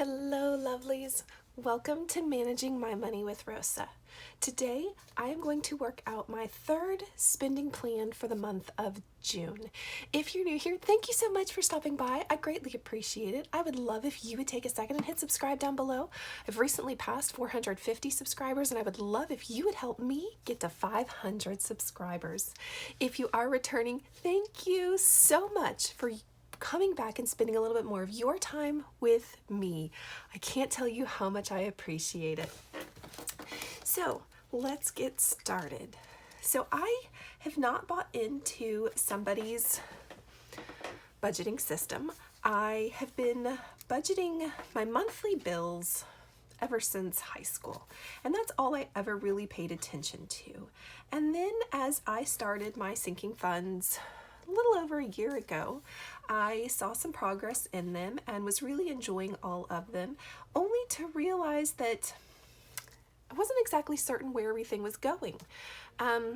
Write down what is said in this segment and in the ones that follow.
Hello, lovelies. Welcome to Managing My Money with Rosa. Today, I am going to work out my third spending plan for the month of June. If you're new here, thank you so much for stopping by. I greatly appreciate it. I would love if you would take a second and hit subscribe down below. I've recently passed 450 subscribers, and I would love if you would help me get to 500 subscribers. If you are returning, thank you so much for coming back and spending a little bit more of your time with me. I can't tell you how much I appreciate it. So let's get started. So I have not bought into somebody's budgeting system. I have been budgeting my monthly bills ever since high school, and that's all I ever really paid attention to. And then as I started my sinking funds a little over a year ago, I saw some progress in them and was really enjoying all of them, only to realize that I wasn't exactly certain where everything was going. I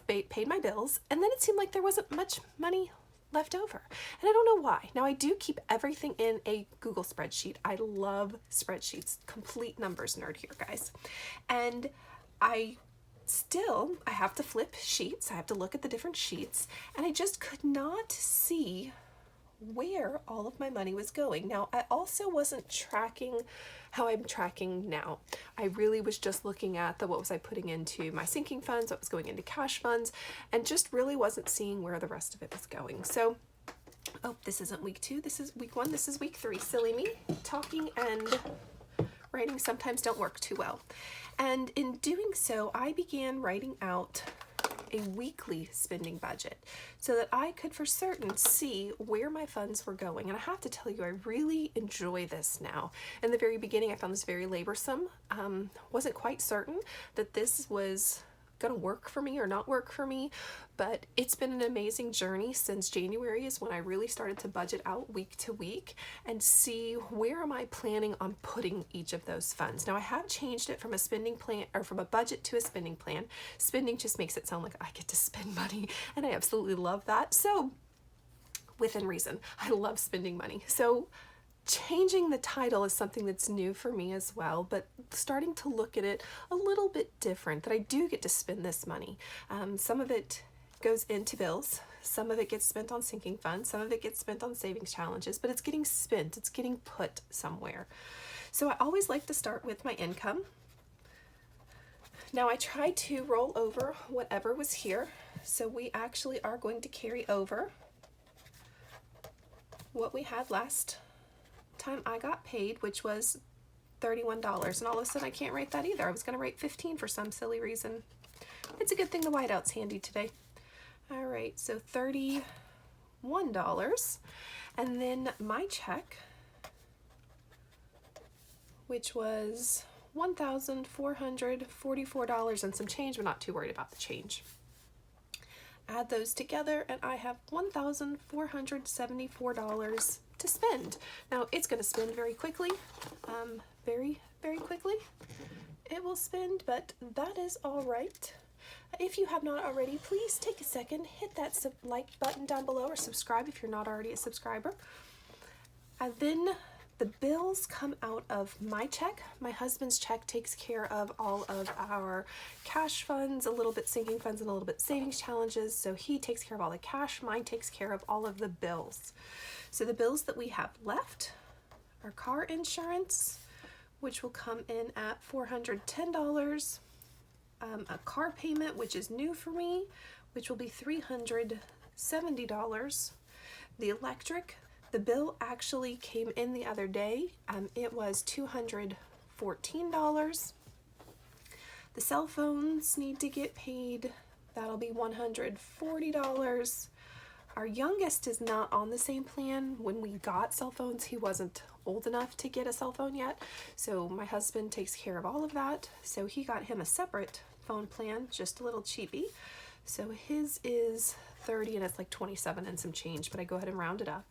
paid my bills, and then it seemed like there wasn't much money left over. And I don't know why. Now, I do keep everything in a Google spreadsheet. I love spreadsheets. Complete numbers nerd here, guys. And I have to flip sheets. I have to look at the different sheets, and I just could not see where all of my money was going. Now, I also wasn't tracking how I'm tracking now. I really was just looking at what was I putting into my sinking funds, what was going into cash funds, and just really wasn't seeing where the rest of it was going. So, oh, this isn't week 2, this is week 1, this is week 3. Silly me. Talking and writing sometimes don't work too well. And in doing so, I began writing out a weekly spending budget so that I could for certain see where my funds were going. And I have to tell you, I really enjoy this now. In the very beginning, I found this very laborsome. Wasn't quite certain that this was gonna work for me or not work for me, but it's been an amazing journey. Since January is when I really started to budget out week to week and see where am I planning on putting each of those funds. Now, I have changed it from a spending plan, or from a budget to a spending plan. Spending just makes it sound like I get to spend money, and I absolutely love that. So within reason, I love spending money. So changing the title is something that's new for me as well, but starting to look at it a little bit different, that I do get to spend this money. Some of it goes into bills, some of it gets spent on sinking funds, some of it gets spent on savings challenges, but it's getting spent, it's getting put somewhere. So I always like to start with my income. Now, I try to roll over whatever was here, so we actually are going to carry over what we had last time I got paid, which was $31, and all of a sudden I can't write that either. I was going to write 15 for some silly reason. It's a good thing the whiteout's handy today. All right, so $31, and then my check, which was $1,444 and some change. We're not too worried about the change. Add those together, and I have $1,474 to spend. Now, it's going to spend very quickly, very, very quickly. It will spend, but that is all right. If you have not already, please take a second, hit that like button down below, or subscribe if you're not already a subscriber. And then the bills come out of my check. My husband's check takes care of all of our cash funds, a little bit sinking funds, and a little bit savings challenges. So he takes care of all the cash. Mine takes care of all of the bills. So the bills that we have left are car insurance, which will come in at $410. A car payment, which is new for me, which will be $370. The electric, the bill actually came in the other day. It was $214. The cell phones need to get paid. That'll be $140. Our youngest is not on the same plan. When we got cell phones, he wasn't old enough to get a cell phone yet. So my husband takes care of all of that. So he got him a separate phone plan, just a little cheapy. So his is 30 and it's like 27 and some change, but I go ahead and round it up.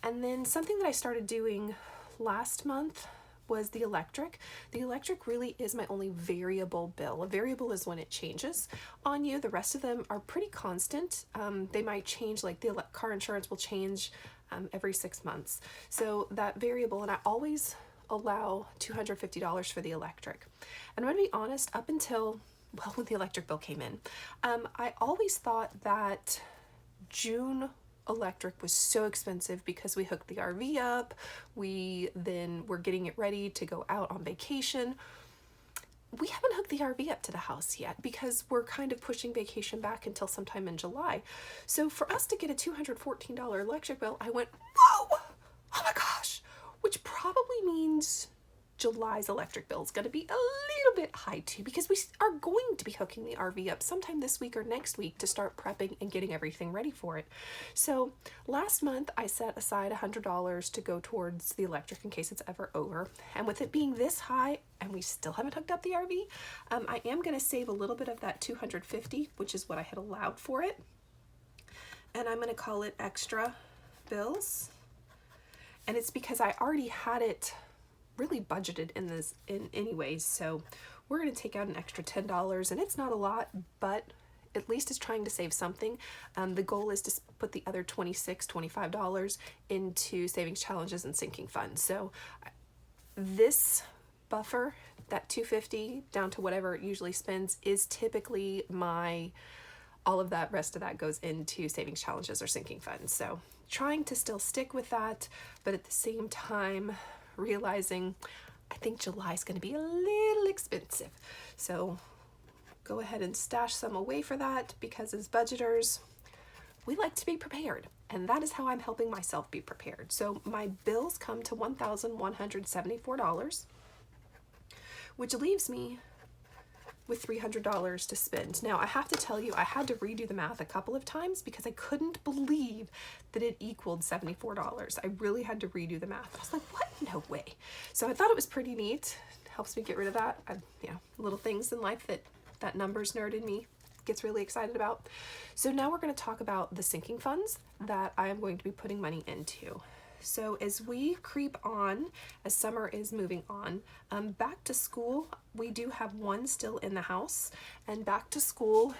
And then something that I started doing last month was the electric. The electric really is my only variable bill. A variable is when it changes on you. The rest of them are pretty constant. They might change, like the car insurance will change every 6 months. So that variable, and I always allow $250 for the electric. And I'm gonna be honest, up until, well, when the electric bill came in, I always thought that June electric was so expensive because we hooked the RV up, we then were getting it ready to go out on vacation. We haven't hooked the RV up to the house yet because we're kind of pushing vacation back until sometime in July. So for us to get a $214 electric bill, I went, whoa, oh my gosh, which probably means July's electric bill is going to be a little bit high too, because we are going to be hooking the RV up sometime this week or next week to start prepping and getting everything ready for it. So last month I set aside $100 to go towards the electric in case it's ever over. And with it being this high and we still haven't hooked up the RV, I am going to save a little bit of that $250, which is what I had allowed for it. And I'm going to call it extra bills. And it's because I already had it really budgeted in anyways, so we're going to take out an extra $10, and it's not a lot, but at least it's trying to save something. The goal is to put the other $25 into savings challenges and sinking funds. So this buffer, that $250 down to whatever it usually spends, is typically all of that rest of that goes into savings challenges or sinking funds. So trying to still stick with that, but at the same time realizing I think July is going to be a little expensive. So go ahead and stash some away for that, because as budgeters, we like to be prepared. And that is how I'm helping myself be prepared. So my bills come to $1,174, which leaves me with $300 to spend. Now I have to tell you, I had to redo the math a couple of times because I couldn't believe that it equaled $74. I really had to redo the math. I was like, what? No way. So I thought it was pretty neat. It helps me get rid of that. Little things in life that numbers nerd in me gets really excited about. So now we're going to talk about the sinking funds that I am going to be putting money into. So as we creep on, as summer is moving on, back to school, we do have one still in the house, and back to school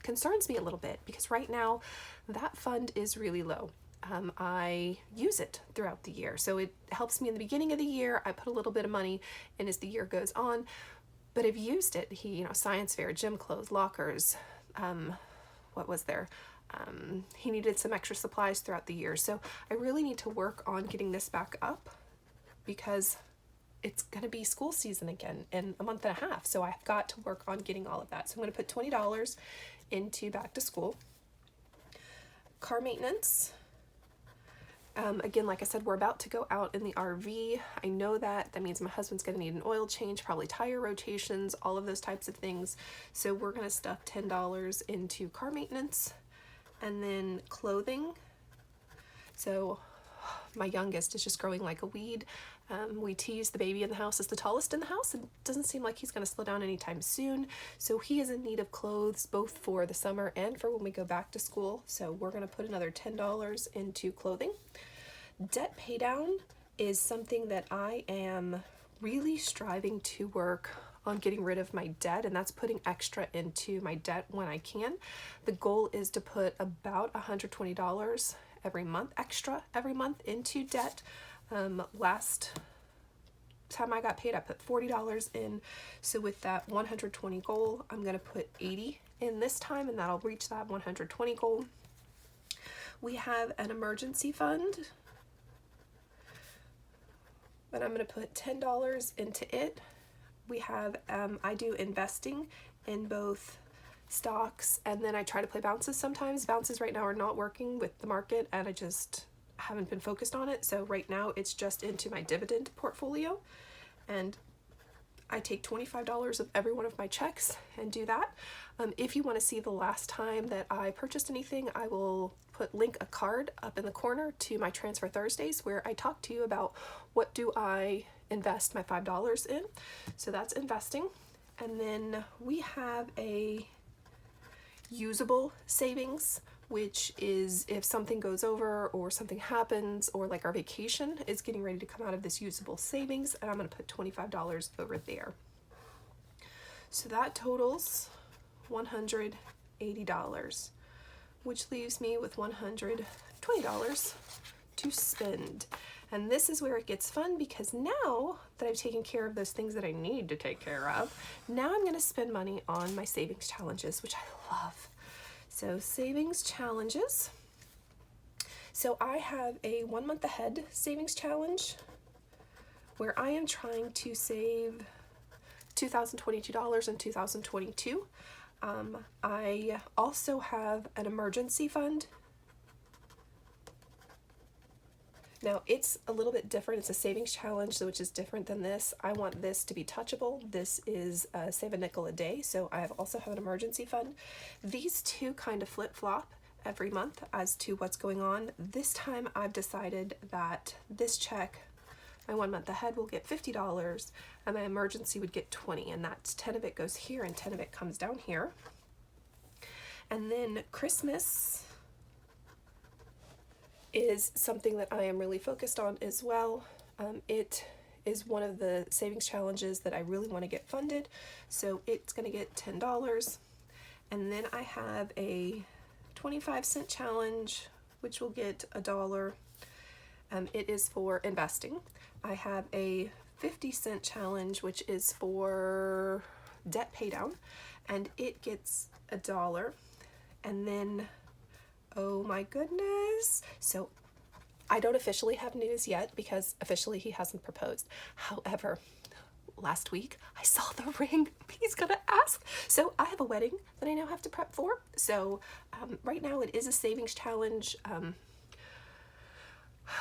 concerns me a little bit because right now that fund is really low. I use it throughout the year, so it helps me in the beginning of the year. I put a little bit of money in as the year goes on, but I've used it. Science fair, gym clothes, lockers, what was there? He needed some extra supplies throughout the year. So I really need to work on getting this back up because it's going to be school season again in a month and a half. So I've got to work on getting all of that. So I'm going to put $20 into back to school. Car maintenance. Again, like I said, we're about to go out in the RV. I know that means my husband's going to need an oil change, probably tire rotations, all of those types of things. So we're going to stuff $10 into car maintenance. And then clothing. So my youngest is just growing like a weed. We tease the baby in the house is the tallest in the house, and it doesn't seem like he's going to slow down anytime soon. So he is in need of clothes both for the summer and for when we go back to school. So we're going to put another $10 into clothing. Debt pay down is something that I am really striving to work on getting rid of my debt, and that's putting extra into my debt when I can. The goal is to put about $120 every month, extra every month, into debt. Last time I got paid, I put $40 in. So with that 120 goal, I'm going to put 80 in this time, and that'll reach that 120 goal. We have an emergency fund, but I'm going to put $10 into it. We have, I do investing in both stocks, and then I try to play bounces sometimes. Bounces right now are not working with the market, and I just haven't been focused on it. So right now it's just into my dividend portfolio, and I take $25 of every one of my checks and do that. If you want to see the last time that I purchased anything, I will link a card up in the corner to my Transfer Thursdays where I talk to you about what do I invest my $5 in. So that's investing. And then we have a usable savings, which is if something goes over or something happens, or like our vacation is getting ready to come out of this usable savings, and I'm going to put $25 over there. So that totals $180, which leaves me with $120 to spend. And this is where it gets fun, because now that I've taken care of those things that I need to take care of, now I'm going to spend money on my savings challenges, which I love. So savings challenges. So I have a 1 month ahead savings challenge where I am trying to save $2,022 in 2022. I also have an emergency fund. Now it's a little bit different. It's a savings challenge, which is different than this. I want this to be touchable. This is save a nickel a day. So I also have an emergency fund. These two kind of flip-flop every month as to what's going on. This time I've decided that this check, my 1 month ahead, will get $50 and my emergency would get $20, and that's 10 of it goes here and 10 of it comes down here. And then Christmas is something that I am really focused on as well. It is one of the savings challenges that I really want to get funded, so it's going to get $10. And then I have a 25-cent challenge, which will get $1. It is for investing. I have a 50-cent challenge, which is for debt pay down, and it gets $1. And then, oh my goodness, so I don't officially have news yet because officially he hasn't proposed. However, last week I saw the ring he's gonna ask. So I have a wedding that I now have to prep for. So right now it is a savings challenge.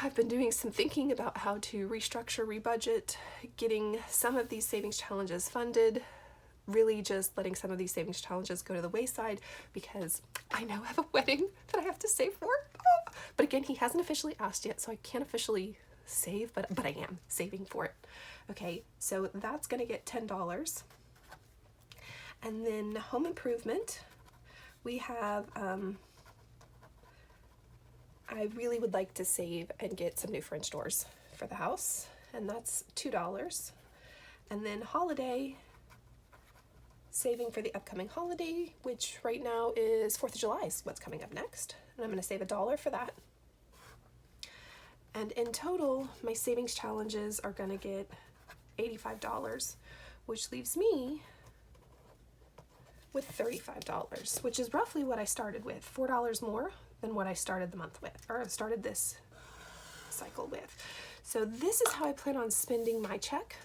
I've been doing some thinking about how to restructure, rebudget, getting some of these savings challenges funded, really just letting some of these savings challenges go to the wayside because I now have a wedding that I have to save for. Oh. But again, he hasn't officially asked yet, so I can't officially save, but I am saving for it. Okay, so that's gonna get $10. And then home improvement, we have, I really would like to save and get some new French doors for the house, and that's $2. And then holiday, saving for the upcoming holiday, which right now is 4th of July is what's coming up next. And I'm gonna save $1 for that. And in total, my savings challenges are gonna get $85, which leaves me with $35, which is roughly what I started with, $4 more than what I started the month with, or started this cycle with. So this is how I plan on spending my check.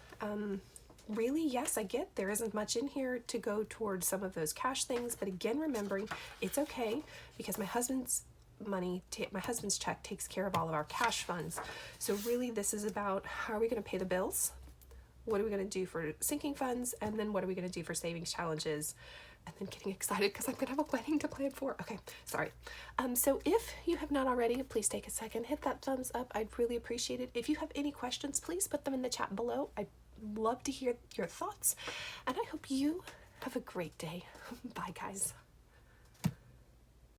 Really, yes, I get there isn't much in here to go towards some of those cash things, but again, remembering it's okay because my husband's money, my husband's check takes care of all of our cash funds. So really this is about how are we going to pay the bills? What are we going to do for sinking funds? And then what are we going to do for savings challenges? And then getting excited because I'm going to have a wedding to plan for. Okay, sorry. So if you have not already, please take a second, hit that thumbs up. I'd really appreciate it. If you have any questions, please put them in the chat below. I'd love to hear your thoughts. And I hope you have a great day. Bye, guys.